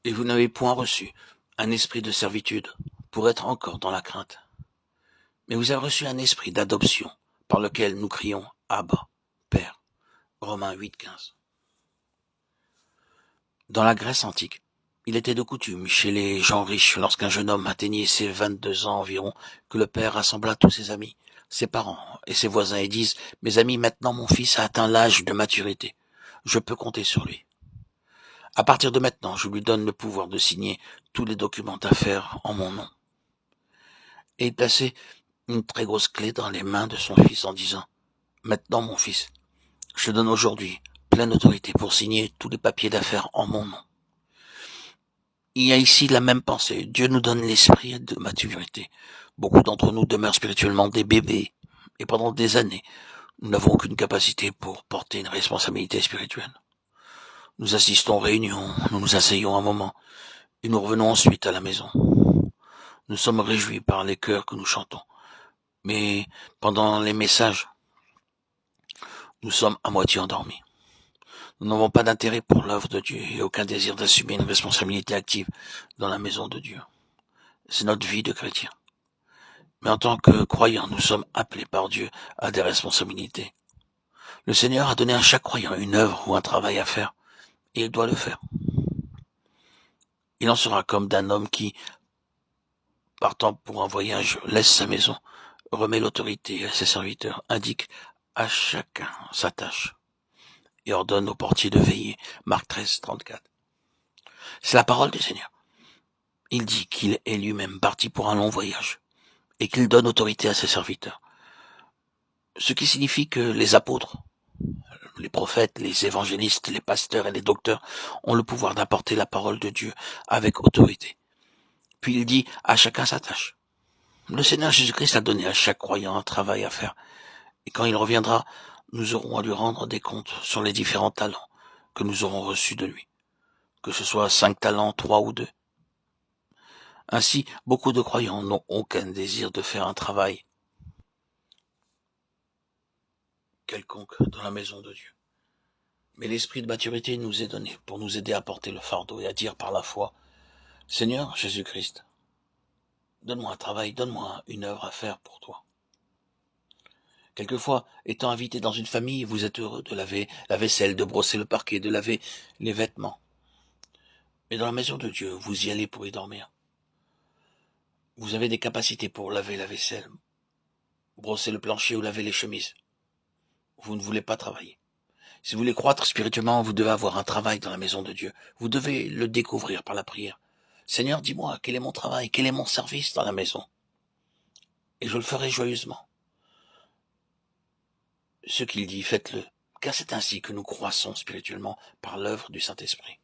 Et vous n'avez point reçu un esprit de servitude pour être encore dans la crainte, mais vous avez reçu un esprit d'adoption par lequel nous crions Abba, Père. Romains 8,15. Dans la Grèce antique, il était de coutume chez les gens riches, lorsqu'un jeune homme atteignait ses 22 ans environ, que le père rassembla tous ses amis, ses parents et ses voisins et dise: Mes amis, maintenant mon fils a atteint l'âge de maturité. Je peux compter sur lui. À partir de maintenant, je lui donne le pouvoir de signer tous les documents d'affaires en mon nom. Et il plaçait une très grosse clé dans les mains de son fils en disant: Maintenant mon fils, je te donne aujourd'hui pleine autorité pour signer tous les papiers d'affaires en mon nom. Il y a ici la même pensée. Dieu nous donne l'esprit de maturité. Beaucoup d'entre nous demeurent spirituellement des bébés, et pendant des années, nous n'avons aucune capacité pour porter une responsabilité spirituelle. Nous assistons aux réunions, nous nous asseyons un moment, et nous revenons ensuite à la maison. Nous sommes réjouis par les chœurs que nous chantons, mais pendant les messages, nous sommes à moitié endormis. Nous n'avons pas d'intérêt pour l'œuvre de Dieu et aucun désir d'assumer une responsabilité active dans la maison de Dieu. C'est notre vie de chrétien. Mais en tant que croyants, nous sommes appelés par Dieu à des responsabilités. Le Seigneur a donné à chaque croyant une œuvre ou un travail à faire, et il doit le faire. Il en sera comme d'un homme qui, partant pour un voyage, laisse sa maison, remet l'autorité à ses serviteurs, indique à chacun sa tâche, et ordonne au portier de veiller. Marc 13, 34. C'est la parole du Seigneur. Il dit qu'il est lui-même parti pour un long voyage, et qu'il donne autorité à ses serviteurs. Ce qui signifie que les apôtres, les prophètes, les évangélistes, les pasteurs et les docteurs ont le pouvoir d'apporter la parole de Dieu avec autorité. Puis il dit à chacun sa tâche. Le Seigneur Jésus-Christ a donné à chaque croyant un travail à faire. Et quand il reviendra, nous aurons à lui rendre des comptes sur les différents talents que nous aurons reçus de lui. Que ce soit 5 talents, 3 ou 2. Ainsi, beaucoup de croyants n'ont aucun désir de faire un travail quelconque dans la maison de Dieu. Mais l'esprit de maturité nous est donné pour nous aider à porter le fardeau et à dire par la foi: Seigneur Jésus-Christ, donne-moi un travail, donne-moi une œuvre à faire pour toi. Quelquefois, étant invité dans une famille, vous êtes heureux de laver la vaisselle, de brosser le parquet, de laver les vêtements. Mais dans la maison de Dieu, vous y allez pour y dormir. Vous avez des capacités pour laver la vaisselle, brosser le plancher ou laver les chemises. Vous ne voulez pas travailler. Si vous voulez croître spirituellement, vous devez avoir un travail dans la maison de Dieu. Vous devez le découvrir par la prière. Seigneur, dis-moi, quel est mon travail, quel est mon service dans la maison? Et je le ferai joyeusement. Ce qu'il dit, faites-le, car c'est ainsi que nous croissons spirituellement par l'œuvre du Saint-Esprit.